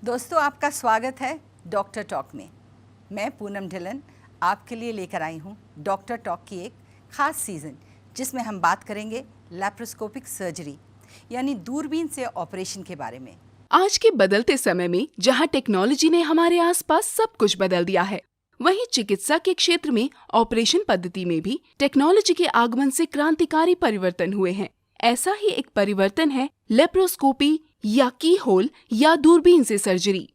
दोस्तों, आपका स्वागत है डॉक्टर टॉक में। मैं पूनम ढिल्लन आपके लिए लेकर आई हूँ डॉक्टर टॉक की एक ख़ास सीज़न, जिसमें हम बात करेंगे लैप्रोस्कोपिक सर्जरी यानी दूरबीन से ऑपरेशन के बारे में। आज के बदलते समय में जहां टेक्नोलॉजी ने हमारे आसपास सब कुछ बदल दिया है, वहीं चिकित्सा के क्षेत्र में ऑपरेशन पद्धति में भी टेक्नोलॉजी के आगमन से क्रांतिकारी परिवर्तन हुए हैं। ऐसा ही एक परिवर्तन है लेप्रोस्कोपी या की होल या दूरबीन से सर्जरी।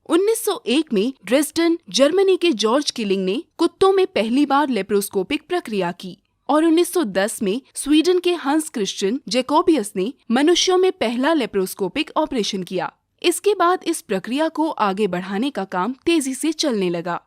1901 में ड्रेसडन, जर्मनी के जॉर्ज किलिंग ने कुत्तों में पहली बार लेप्रोस्कोपिक प्रक्रिया की और 1910 में स्वीडन के हंस क्रिश्चियन जैकोबियस ने मनुष्यों में पहला लेप्रोस्कोपिक ऑपरेशन किया। इसके बाद इस प्रक्रिया को आगे बढ़ाने का काम तेजी से चलने लगा।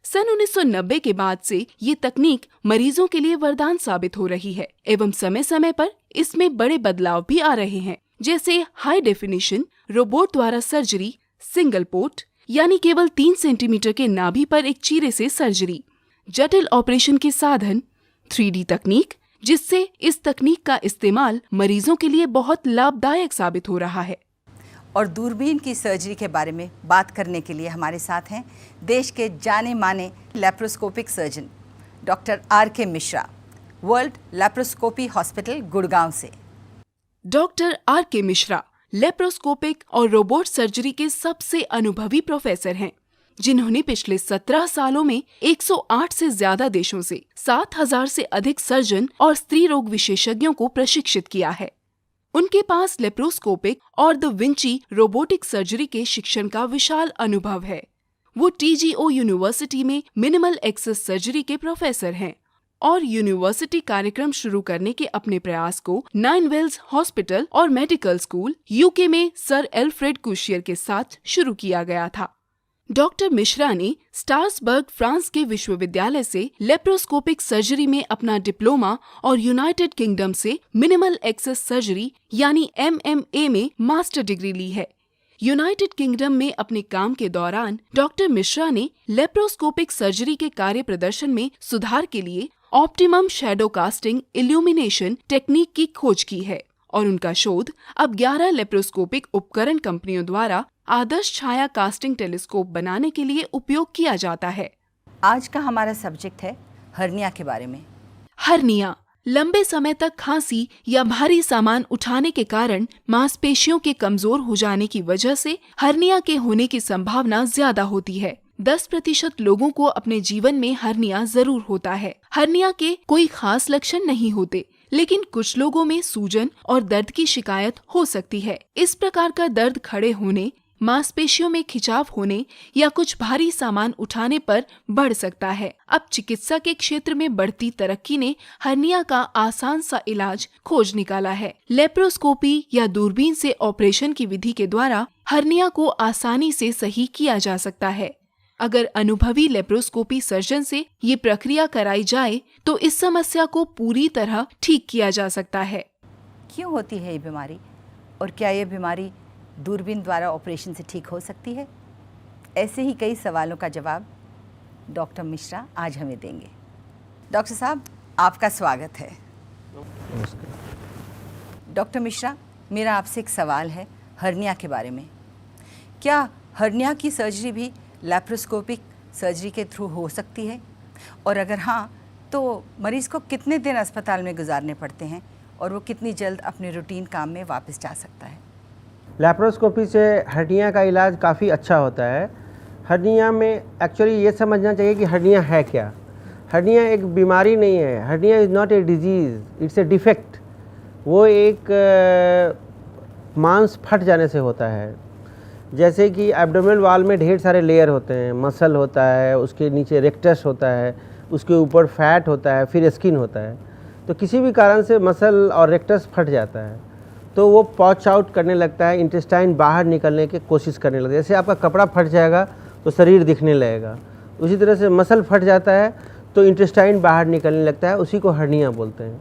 सन 1990 के बाद से ये तकनीक मरीजों के लिए वरदान साबित हो रही है एवं समय समय पर इसमें बड़े बदलाव भी आ रहे हैं, जैसे हाई डेफिनेशन रोबोट द्वारा सर्जरी, सिंगल पोर्ट यानी केवल 3 सेंटीमीटर के नाभि पर एक चीरे से सर्जरी, जटिल ऑपरेशन के साधन, 3D तकनीक, जिससे इस तकनीक का इस्तेमाल मरीजों के लिए बहुत लाभदायक साबित हो रहा है। और दूरबीन की सर्जरी के बारे में बात करने के लिए हमारे साथ हैं देश के जाने माने laparoscopic surgeon doctor RK Mishra, world laparoscopy hospital Gurgaon से। डॉक्टर RK मिश्रा लेप्रोस्कोपिक और रोबोट सर्जरी के सबसे अनुभवी प्रोफेसर हैं, जिन्होंने पिछले 17 सालों में 108 से ज्यादा देशों से 7000 से अधिक सर्जन और स्त्री रोग विशेषज्ञों को प्रशिक्षित किया है। उनके पास लेप्रोस्कोपिक और द विंची रोबोटिक सर्जरी के शिक्षण का विशाल अनुभव है। वो TGO यूनिवर्सिटी में मिनिमल एक्सेस सर्जरी के प्रोफेसर हैं और यूनिवर्सिटी कार्यक्रम शुरू करने के अपने प्रयास को 9 वेल्स हॉस्पिटल और मेडिकल स्कूल UK में सर एल्फ्रेड कुशियर के साथ शुरू किया गया था। डॉक्टर मिश्रा ने स्ट्रासबर्ग, फ्रांस के विश्वविद्यालय से लेप्रोस्कोपिक सर्जरी में अपना डिप्लोमा और यूनाइटेड किंगडम से मिनिमल एक्सेस सर्जरी यानी MMA में मास्टर डिग्री ली है। यूनाइटेड किंगडम में अपने काम के दौरान डॉक्टर मिश्रा ने लेप्रोस्कोपिक सर्जरी के कार्य प्रदर्शन में सुधार के लिए optimum shadow casting illumination technique की खोज की है और उनका शोध अब 11 लेप्रोस्कोपिक उपकरण कंपनियों द्वारा आदर्श छाया कास्टिंग टेलीस्कोप बनाने के लिए उपयोग किया जाता है। आज का हमारा सब्जेक्ट है हर्निया के बारे में। हर्निया लंबे समय तक खांसी या भारी सामान उठाने के कारण मांसपेशियों के कमजोर हो जाने की वजह से हर्निया के होने की संभावना ज्यादा होती है। 10% लोगों को अपने जीवन में हर्निया जरूर होता है। हर्निया के कोई खास लक्षण नहीं होते, लेकिन कुछ लोगों में सूजन और दर्द की शिकायत हो सकती है। इस प्रकार का दर्द खड़े होने, मांसपेशियों में खिंचाव होने या कुछ भारी सामान उठाने पर बढ़ सकता है। अब चिकित्सा के क्षेत्र में बढ़ती तरक्की ने हर्निया का आसान सा इलाज खोज निकाला है। लेप्रोस्कोपी या दूरबीन से ऑपरेशन की विधि के द्वारा हर्निया को आसानी से सही किया जा सकता है। अगर अनुभवी लेप्रोस्कोपी सर्जन से ये प्रक्रिया कराई जाए तो इस समस्या को पूरी तरह ठीक किया जा सकता है। क्यों होती है ये बीमारी और क्या ये बीमारी दूरबीन द्वारा ऑपरेशन से ठीक हो सकती है? ऐसे ही कई सवालों का जवाब डॉक्टर मिश्रा आज हमें देंगे। डॉक्टर साहब, आपका स्वागत है। डॉक्टर मिश्रा, मेरा आपसे एक सवाल है हर्निया के बारे में। क्या हर्निया की सर्जरी भी लैप्रोस्कोपिक सर्जरी के थ्रू हो सकती है? और अगर हाँ, तो मरीज़ को कितने दिन अस्पताल में गुजारने पड़ते हैं और वो कितनी जल्द अपने रूटीन काम में वापस जा सकता है? लैप्रोस्कोपी से हर्निया का इलाज काफ़ी अच्छा होता है। हर्निया में एक्चुअली ये समझना चाहिए कि हर्निया है क्या। हर्निया एक बीमारी नहीं है। Hernia is not a disease, it's a defect. वो एक मांस फट जाने से होता है। जैसे कि एब्डोमिनल वॉल में ढेर सारे लेयर होते हैं, मसल होता है, उसके नीचे रेक्टस होता है, उसके ऊपर फैट होता है, फिर स्किन होता है। तो किसी भी कारण से मसल और रेक्टस फट जाता है तो वो पॉच आउट करने लगता है, इंटेस्टाइन बाहर निकलने की कोशिश करने लगता है। जैसे आपका कपड़ा फट जाएगा तो शरीर दिखने लगेगा, उसी तरह से मसल फट जाता है तो इंटेस्टाइन बाहर निकलने लगता है, उसी को हर्निया बोलते हैं।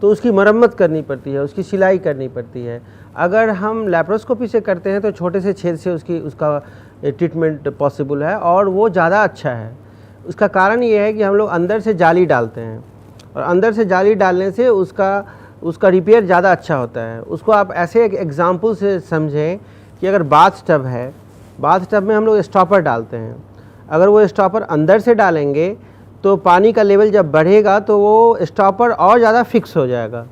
तो उसकी मरम्मत करनी पड़ती है, उसकी सिलाई करनी पड़ती है। अगर हम लैप्रोस्कोपी से करते हैं तो छोटे से छेद से उसका ट्रीटमेंट पॉसिबल है और वो ज़्यादा अच्छा है। उसका कारण ये है कि हम लोग अंदर से जाली डालते हैं और अंदर से जाली डालने से उसका रिपेयर ज़्यादा अच्छा होता है। उसको आप ऐसे एक एग्ज़ाम्पल से समझें कि अगर बाथ टब है, बाथ टब में हम लोग स्टॉपर डालते हैं। अगर वो स्टॉपर अंदर से डालेंगे तो पानी का लेवल जब बढ़ेगा तो वो स्टॉपर और ज़्यादा फिक्स हो जाएगा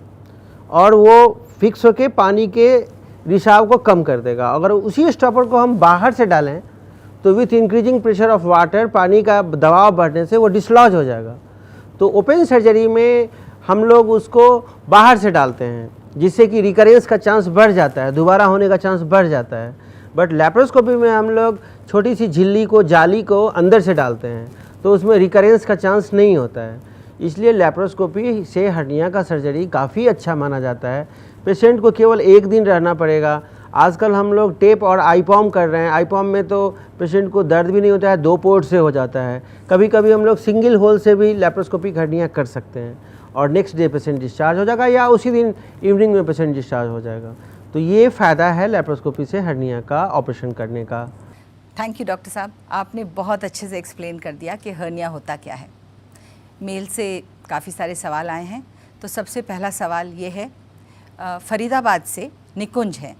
और वो फिक्स होके पानी के रिसाव को कम कर देगा। अगर उसी स्टॉपर को हम बाहर से डालें तो with increasing pressure of water पानी का दबाव बढ़ने से वो डिसलॉज हो जाएगा। तो ओपन सर्जरी में हम लोग उसको बाहर से डालते हैं जिससे कि रिकरेंस का चांस बढ़ जाता है, दोबारा होने का चांस बढ़ जाता है। बट लैप्रोस्कोपी में हम लोग छोटी सी झिल्ली को, जाली को अंदर से डालते हैं तो उसमें रिकरेंस का चांस नहीं होता है। इसलिए लैप्रोस्कोपी से हर्निया का सर्जरी काफ़ी अच्छा माना जाता है। पेशेंट को केवल 1 दिन रहना पड़ेगा। आजकल हम लोग टेप और आईपॉम कर रहे हैं। आईपॉम में तो पेशेंट को दर्द भी नहीं होता है, 2 पोर्ट से हो जाता है। कभी कभी हम लोग सिंगल होल से भी लैप्रोस्कोपिक हर्निया कर सकते हैं और नेक्स्ट डे पेशेंट डिस्चार्ज हो जाएगा या उसी दिन इवनिंग में पेशेंट डिस्चार्ज हो जाएगा। तो ये फ़ायदा है लैप्रोस्कोपी से हर्निया का ऑपरेशन करने का। थैंक यू डॉक्टर साहब, आपने बहुत अच्छे से एक्सप्लेन कर दिया कि हर्निया होता क्या है। मेल से काफ़ी सारे सवाल आए हैं, तो सबसे पहला सवाल ये है, फरीदाबाद से निकुंज है।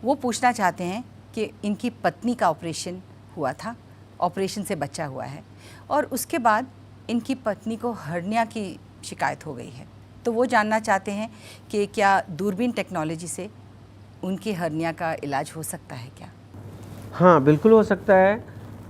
वो पूछना चाहते हैं कि इनकी पत्नी का ऑपरेशन हुआ था, ऑपरेशन से बच्चा हुआ है और उसके बाद इनकी पत्नी को हर्निया की शिकायत हो गई है। तो वो जानना चाहते हैं कि क्या दूरबीन टेक्नोलॉजी से उनकी हर्निया का इलाज हो सकता है क्या? हाँ, बिल्कुल हो सकता है।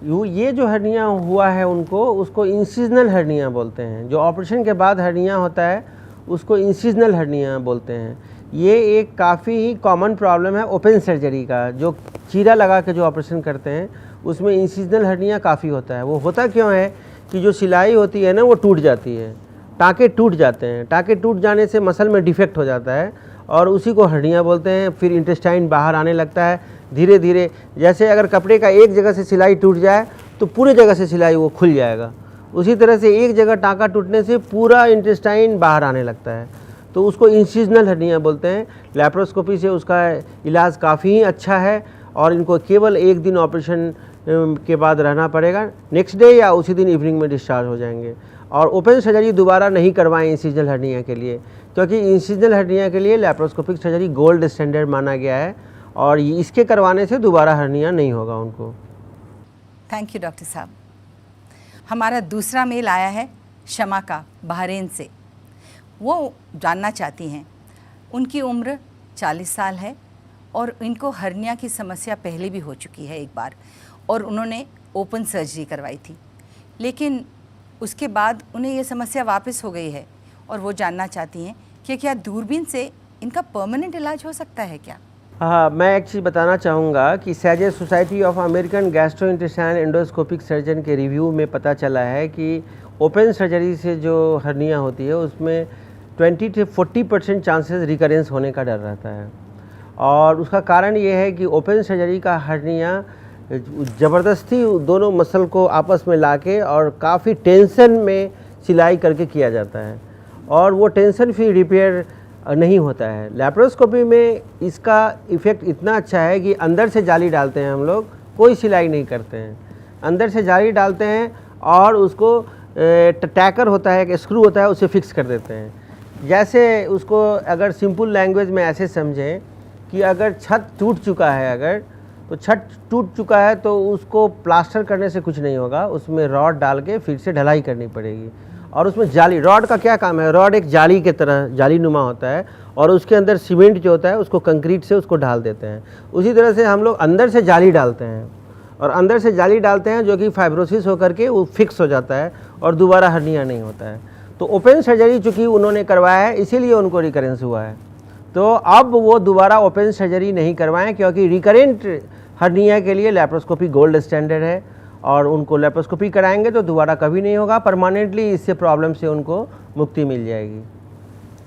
ये जो हर्निया हुआ है उनको, उसको इंसिजनल हर्निया बोलते हैं। जो ऑपरेशन के बाद हर्निया होता है उसको इंसिजनल हर्निया बोलते हैं। ये एक काफ़ी ही कॉमन प्रॉब्लम है ओपन सर्जरी का। जो चीरा लगा के जो ऑपरेशन करते हैं उसमें इंसिजनल हर्निया काफ़ी होता है। वो होता क्यों है कि जो सिलाई होती है ना वो टूट जाती है, टाँके टूट जाते हैं। टाँके टूट जाने से मसल में डिफेक्ट हो जाता है और उसी को हर्निया बोलते हैं। फिर इंटेस्टाइन बाहर आने लगता है धीरे धीरे। जैसे अगर कपड़े का एक जगह से सिलाई टूट जाए तो पूरे जगह से सिलाई वो खुल जाएगा, उसी तरह से एक जगह टाँका टूटने से पूरा इंटेस्टाइन बाहर आने लगता है। तो उसको इंसिजनल हर्निया बोलते हैं। लैप्रोस्कोपी से उसका इलाज काफ़ी ही अच्छा है और इनको केवल 1 दिन ऑपरेशन के बाद रहना पड़ेगा, नेक्स्ट डे या उसी दिन इवनिंग में डिस्चार्ज हो जाएंगे। और ओपन सर्जरी दोबारा नहीं करवाएं इंसिजनल हर्निया के लिए, क्योंकि इंसिजनल हर्निया के लिए लैप्रोस्कोपिक सर्जरी गोल्ड स्टैंडर्ड माना गया है और इसके करवाने से दोबारा हर्निया नहीं होगा उनको। थैंक यू डॉक्टर साहब। हमारा दूसरा मेल आया है शमा का, बहरीन से। वो जानना चाहती हैं, उनकी उम्र 40 साल है और इनको हर्निया की समस्या पहले भी हो चुकी है एक बार और उन्होंने ओपन सर्जरी करवाई थी, लेकिन उसके बाद उन्हें ये समस्या वापस हो गई है और वो जानना चाहती हैं कि क्या दूरबीन से इनका परमानेंट इलाज हो सकता है क्या? हाँ, मैं एक चीज़ बताना चाहूँगा कि SAGES society of American gastrointestinal endoscopic surgeon के रिव्यू में पता चला है कि ओपन सर्जरी से जो हर्निया होती है उसमें 20 से 40% चांसेस रिकरेंस होने का डर रहता है। और उसका कारण ये है कि ओपन सर्जरी का हर्निया ज़बरदस्ती दोनों मसल को आपस में लाके और काफ़ी टेंशन में सिलाई करके किया जाता है और वो टेंशन फिर रिपेयर नहीं होता है। लैप्रोस्कोपी में इसका इफ़ेक्ट इतना अच्छा है कि अंदर से जाली डालते हैं हम लोग, कोई सिलाई नहीं करते हैं, अंदर से जाली डालते हैं और उसको टैकर होता है, एक स्क्रू होता है, उसे फिक्स कर देते हैं। जैसे उसको अगर सिंपल लैंग्वेज में ऐसे समझें कि अगर छत टूट चुका है, अगर तो छत टूट चुका है तो उसको प्लास्टर करने से कुछ नहीं होगा, उसमें रॉड डाल के फिर से ढलाई करनी पड़ेगी। और उसमें जाली, रॉड का क्या काम है, रॉड एक जाली के तरह जाली नुमा होता है और उसके अंदर सीमेंट जो होता है उसको कंक्रीट से उसको ढाल देते हैं। उसी तरह से हम लोग अंदर से जाली डालते हैं और अंदर से जाली डालते हैं जो कि फाइब्रोसिस होकर के वो फिक्स हो जाता है और दोबारा हर्निया नहीं होता है। तो ओपन सर्जरी चूँकि उन्होंने करवाया है इसीलिए उनको रिकरेंस हुआ है। तो अब वो दोबारा ओपन सर्जरी नहीं करवाएं, क्योंकि रिकरेंट हर्निया के लिए लैप्रोस्कोपी गोल्ड स्टैंडर्ड है और उनको लैप्रोस्कोपी कराएंगे तो दोबारा कभी नहीं होगा, परमानेंटली इससे प्रॉब्लम से उनको मुक्ति मिल जाएगी।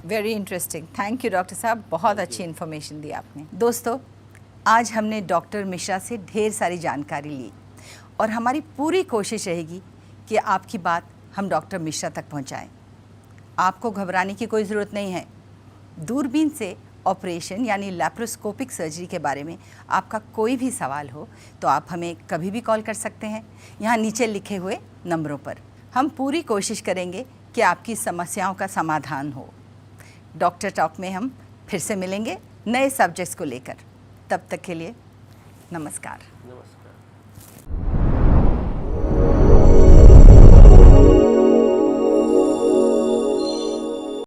Very interesting, thank you doctor साहब, बहुत अच्छी इन्फॉर्मेशन दी आपने। दोस्तों, आज हमने डॉक्टर मिश्रा से ढेर सारी जानकारी ली और हमारी पूरी कोशिश रहेगी कि आपकी बात हम डॉक्टर मिश्रा तक पहुंचाएं। आपको घबराने की कोई ज़रूरत नहीं है। दूरबीन से ऑपरेशन यानी लैप्रोस्कोपिक सर्जरी के बारे में आपका कोई भी सवाल हो तो आप हमें कभी भी कॉल कर सकते हैं यहाँ नीचे लिखे हुए नंबरों पर। हम पूरी कोशिश करेंगे कि आपकी समस्याओं का समाधान हो। डॉक्टर टॉक में हम फिर से मिलेंगे नए सब्जेक्ट्स को लेकर। तब तक के लिए नमस्कार।